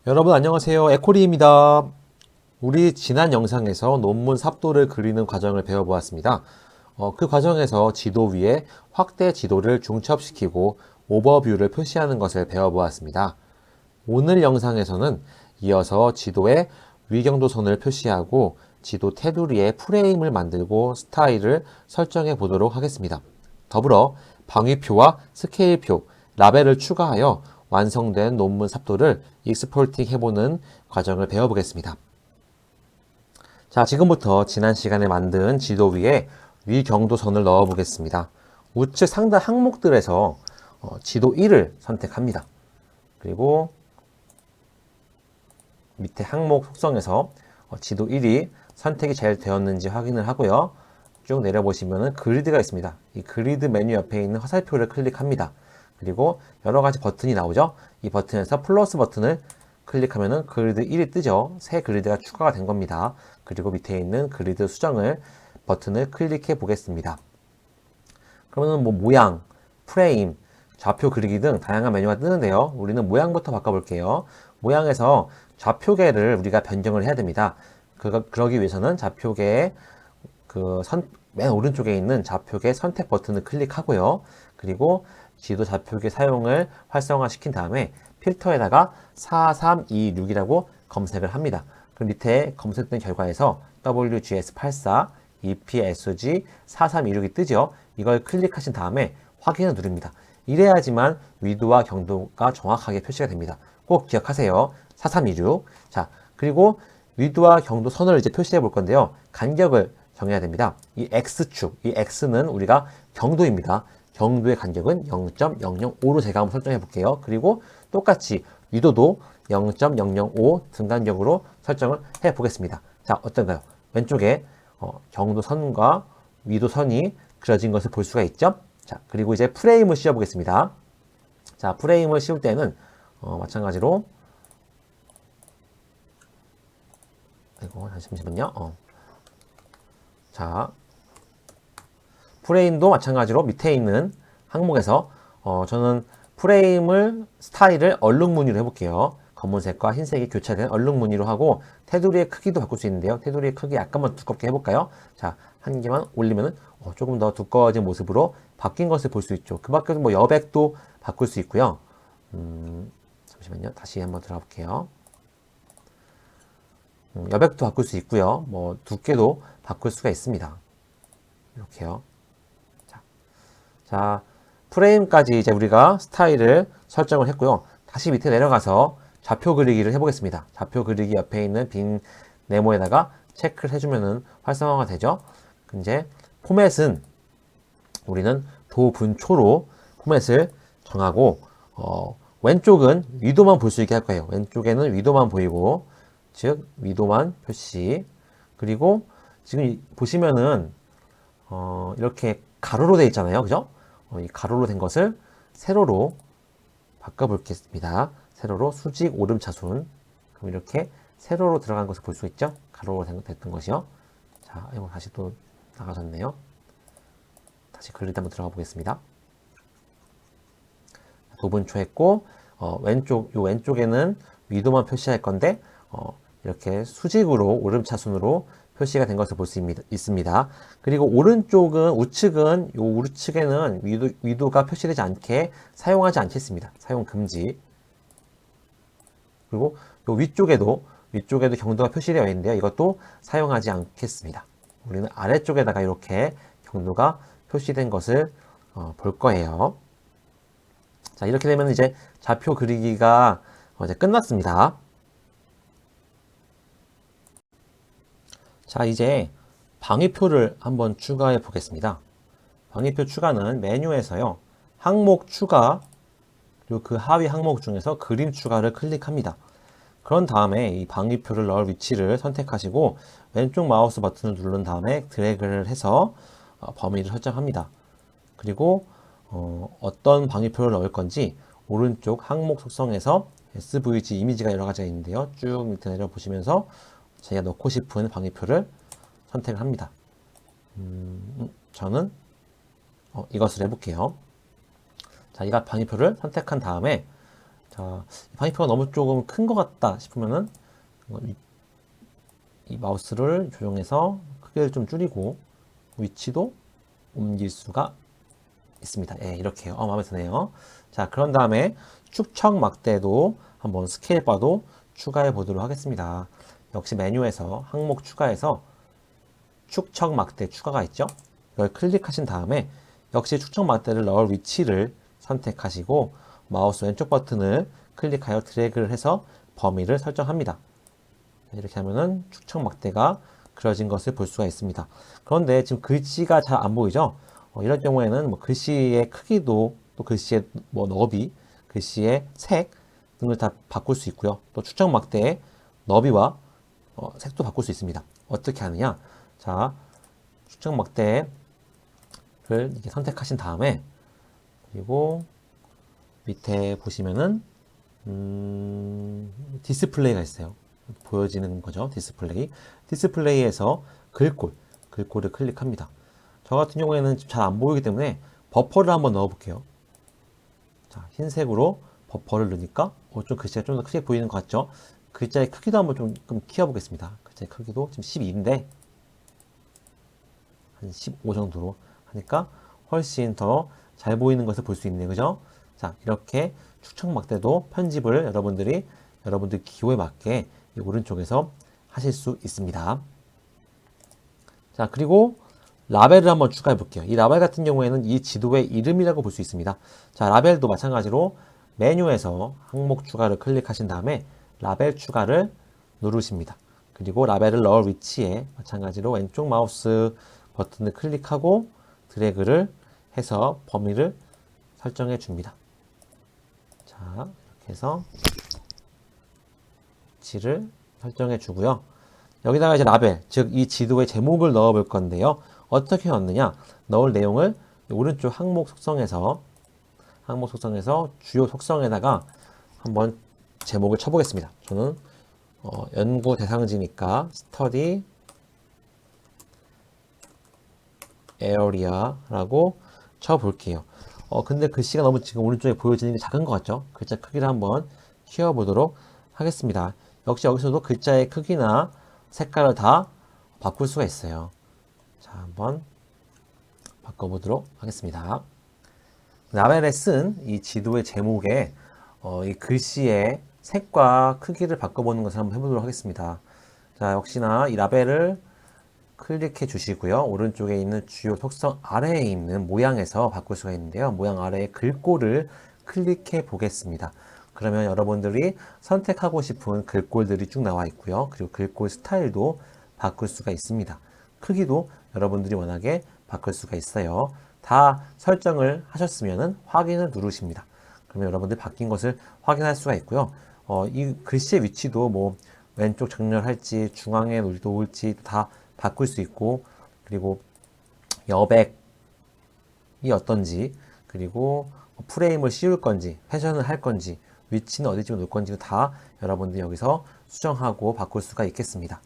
여러분 안녕하세요. 에코리입니다. 우리 지난 영상에서 논문 삽도를 그리는 과정을 배워보았습니다. 그 과정에서 지도 위에 확대 지도를 중첩시키고 오버뷰를 표시하는 것을 배워보았습니다. 오늘 영상에서는 이어서 지도에 위경도선을 표시하고 지도 테두리에 프레임을 만들고 스타일을 설정해 보도록 하겠습니다. 더불어 방위표와 스케일표, 라벨을 추가하여 완성된 논문 삽도를 익스포팅 해보는 과정을 배워보겠습니다. 자, 지금부터 지난 시간에 만든 지도 위에 위경도선을 넣어 보겠습니다. 우측 상단 항목들에서 지도 1을 선택합니다. 그리고 밑에 항목 속성에서 지도 1이 선택이 잘 되었는지 확인을 하고요. 쭉 내려보시면 그리드가 있습니다. 이 그리드 메뉴 옆에 있는 화살표를 클릭합니다. 그리고 여러 가지 버튼이 나오죠. 이 버튼에서 플러스 버튼을 클릭하면 그리드 1이 뜨죠. 새 그리드가 추가가 된 겁니다. 그리고 밑에 있는 그리드 수정을 버튼을 클릭해 보겠습니다. 그러면 모양, 프레임, 좌표 그리기 등 다양한 메뉴가 뜨는데요. 우리는 모양부터 바꿔볼게요. 모양에서 좌표계를 우리가 변경을 해야 됩니다. 그러기 위해서는 좌표계의 맨 오른쪽에 있는 좌표계 선택 버튼을 클릭하고요. 그리고 지도 좌표계 사용을 활성화시킨 다음에 필터에다가 4326이라고 검색을 합니다. 그럼 밑에 검색된 결과에서 WGS84, EPSG 4326이 뜨죠. 이걸 클릭하신 다음에 확인을 누릅니다. 이래야지만 위도와 경도가 정확하게 표시가 됩니다. 꼭 기억하세요. 4326. 자, 그리고 위도와 경도 선을 이제 표시해 볼 건데요. 간격을 정해야 됩니다. 이 X축, 이 X는 우리가 경도입니다. 경도의 간격은 0.005로 제가 한번 설정해 볼게요. 그리고 똑같이 위도도 0.005 등간격으로 설정을 해 보겠습니다. 자, 어떤가요? 왼쪽에 경도선과 위도선이 그려진 것을 볼 수가 있죠? 자, 그리고 이제 프레임을 씌워 보겠습니다. 자, 프레임을 씌울 때는 마찬가지로 잠시만요. 자, 프레임도 마찬가지로 밑에 있는 항목에서 저는 프레임을 스타일을 얼룩무늬로 해볼게요. 검은색과 흰색이 교차된 얼룩무늬로 하고 테두리의 크기도 바꿀 수 있는데요. 테두리의 크기 약간만 두껍게 해볼까요? 자, 한 개만 올리면은 조금 더 두꺼워진 모습으로 바뀐 것을 볼 수 있죠. 그 밖에도 여백도 바꿀 수 있고요. 잠시만요. 다시 한번 들어가 볼게요. 여백도 바꿀 수 있고요. 두께도 바꿀 수가 있습니다. 이렇게요. 자, 프레임까지 이제 우리가 스타일을 설정을 했고요. 다시 밑에 내려가서 좌표 그리기를 해보겠습니다. 좌표 그리기 옆에 있는 빈 네모에다가 체크를 해주면은 활성화가 되죠. 이제 포맷은 우리는 도분초로 포맷을 정하고 왼쪽은 위도만 볼 수 있게 할 거예요. 왼쪽에는 위도만 보이고, 즉 위도만 표시. 그리고 지금 보시면은 이렇게 가로로 되어 있잖아요. 그죠? 이 가로로 된 것을 세로로 바꿔보겠습니다. 세로로 수직 오름차순. 그럼 이렇게 세로로 들어간 것을 볼 수 있죠? 가로로 됐던 것이요. 자, 이거 다시 또 나가졌네요. 다시 그리드 한번 들어가 보겠습니다. 도분초 했고, 왼쪽에는 위도만 표시할 건데, 이렇게 수직으로 오름차순으로 표시가 된 것을 볼 수 있습니다. 그리고 우측은 우측에는 위도가 표시되지 않게 사용하지 않겠습니다. 사용 금지. 그리고 위쪽에도 경도가 표시되어 있는데요. 이것도 사용하지 않겠습니다. 우리는 아래쪽에다가 이렇게 경도가 표시된 것을 볼 거예요. 자, 이렇게 되면 이제 좌표 그리기가 이제 끝났습니다. 자, 이제 방위표를 한번 추가해 보겠습니다. 방위표 추가는 메뉴에서요. 항목 추가, 그리고 그 하위 항목 중에서 그림 추가를 클릭합니다. 그런 다음에 이 방위표를 넣을 위치를 선택하시고 왼쪽 마우스 버튼을 누른 다음에 드래그를 해서 범위를 설정합니다. 그리고 어떤 방위표를 넣을 건지 오른쪽 항목 속성에서 SVG 이미지가 여러 가지가 있는데요. 쭉 밑에 내려보시면서 제가 넣고 싶은 방위표를 선택을 합니다. 저는 이것을 해볼게요. 자, 이 방위표를 선택한 다음에 자, 파이프가 너무 조금 큰 것 같다 싶으면은 이 마우스를 조정해서 크기를 좀 줄이고 위치도 옮길 수가 있습니다. 예, 이렇게요. 마음에 드네요. 자, 그런 다음에 축척 막대도 한번 스케일 바도 추가해 보도록 하겠습니다. 역시 메뉴에서 항목 추가해서 축척 막대 추가가 있죠. 이걸 클릭하신 다음에 역시 축척 막대를 넣을 위치를 선택하시고 마우스 왼쪽 버튼을 클릭하여 드래그를 해서 범위를 설정합니다. 이렇게 하면은 축척 막대가 그려진 것을 볼 수가 있습니다. 그런데 지금 글씨가 잘 안 보이죠? 이럴 경우에는 뭐 글씨의 크기도 또 글씨의 뭐 너비, 글씨의 색 등을 다 바꿀 수 있고요. 또 축척 막대의 너비와 색도 바꿀 수 있습니다. 어떻게 하느냐? 자, 축척 막대를 이렇게 선택하신 다음에 그리고 밑에 보시면은 디스플레이가 있어요. 보여지는 거죠. 디스플레이에서 글꼴을 클릭합니다. 저 같은 경우에는 잘 안 보이기 때문에 버퍼를 한번 넣어 볼게요. 자, 흰색으로 버퍼를 넣으니까 좀 글씨가 좀 더 크게 보이는 것 같죠? 글자의 크기도 한번 좀 키워 보겠습니다. 글자의 크기도 지금 12인데 한 15 정도로 하니까 훨씬 더 잘 보이는 것을 볼 수 있네요. 그죠? 자, 이렇게 축척 막대도 편집을 여러분들 기호에 맞게 이 오른쪽에서 하실 수 있습니다. 자, 그리고 라벨을 한번 추가해 볼게요. 이 라벨 같은 경우에는 이 지도의 이름이라고 볼 수 있습니다. 자, 라벨도 마찬가지로 메뉴에서 항목 추가를 클릭하신 다음에 라벨 추가를 누르십니다. 그리고 라벨을 넣을 위치에 마찬가지로 왼쪽 마우스 버튼을 클릭하고 드래그를 해서 범위를 설정해 줍니다. 자, 이렇게 해서 위치를 설정해 주고요. 여기다가 이제 라벨, 즉 이 지도의 제목을 넣어 볼 건데요. 어떻게 넣느냐? 넣을 내용을 오른쪽 항목 속성에서 주요 속성에다가 한번 제목을 쳐보겠습니다. 저는 연구 대상지니까 스터디 에어리아라고 쳐볼게요. 근데 글씨가 너무 지금 오른쪽에 보여지는 게 작은 것 같죠? 글자 크기를 한번 키워보도록 하겠습니다. 역시 여기서도 글자의 크기나 색깔을 다 바꿀 수가 있어요. 자, 한번 바꿔보도록 하겠습니다. 라벨에 쓴 이 지도의 제목에 이 글씨의 색과 크기를 바꿔보는 것을 한번 해보도록 하겠습니다. 자, 역시나 이 라벨을 클릭해 주시고요. 오른쪽에 있는 주요 속성 아래에 있는 모양에서 바꿀 수가 있는데요. 모양 아래에 글꼴을 클릭해 보겠습니다. 그러면 여러분들이 선택하고 싶은 글꼴들이 쭉 나와 있고요. 그리고 글꼴 스타일도 바꿀 수가 있습니다. 크기도 여러분들이 원하게 바꿀 수가 있어요. 다 설정을 하셨으면 확인을 누르십니다. 그러면 여러분들이 바뀐 것을 확인할 수가 있고요. 이 글씨의 위치도 뭐 왼쪽 정렬할지 중앙에 놓을지 다 바꿀 수 있고, 그리고 여백이 어떤지, 그리고 프레임을 씌울 건지, 회전을 할 건지, 위치는 어디쯤 놓을 건지 다 여러분들이 여기서 수정하고 바꿀 수가 있겠습니다.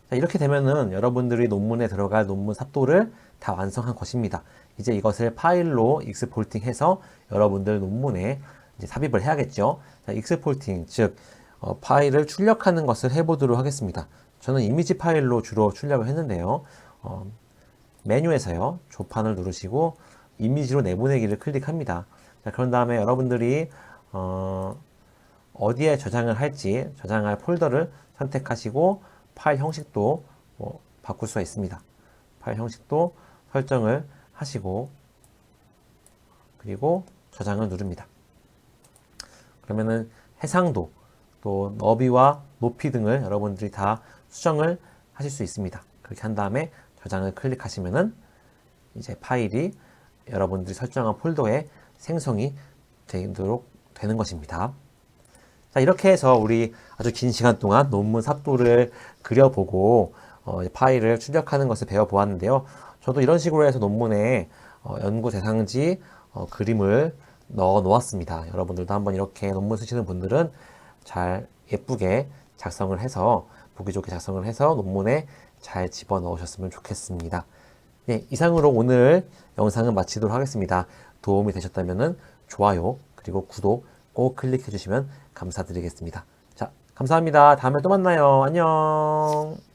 자, 이렇게 되면은 여러분들이 논문에 들어갈 논문 삽도를 다 완성한 것입니다. 이제 이것을 파일로 익스포팅해서 여러분들 논문에 이제 삽입을 해야겠죠. 자, 익스포팅, 즉 파일을 출력하는 것을 해보도록 하겠습니다. 저는 이미지 파일로 주로 출력을 했는데요. 메뉴에서요, 조판을 누르시고 이미지로 내보내기를 클릭합니다. 자, 그런 다음에 여러분들이 어디에 저장을 할지 저장할 폴더를 선택하시고 파일 형식도 바꿀 수가 있습니다. 파일 형식도 설정을 하시고 그리고 저장을 누릅니다. 그러면은 해상도 또 너비와 높이 등을 여러분들이 다 수정을 하실 수 있습니다. 그렇게 한 다음에 저장을 클릭하시면은 이제 파일이 여러분들이 설정한 폴더에 생성이 되도록 되는 것입니다. 자, 이렇게 해서 우리 아주 긴 시간 동안 논문 삽도를 그려보고 파일을 출력하는 것을 배워보았는데요. 저도 이런 식으로 해서 논문에 연구 대상지 그림을 넣어 놓았습니다. 여러분들도 한번 이렇게 논문 쓰시는 분들은 잘 예쁘게 작성을 해서 보기 좋게 작성을 해서 논문에 잘 집어넣으셨으면 좋겠습니다. 네, 이상으로 오늘 영상은 마치도록 하겠습니다. 도움이 되셨다면 좋아요 그리고 구독 꼭 클릭해 주시면 감사드리겠습니다. 자, 감사합니다. 다음에 또 만나요. 안녕.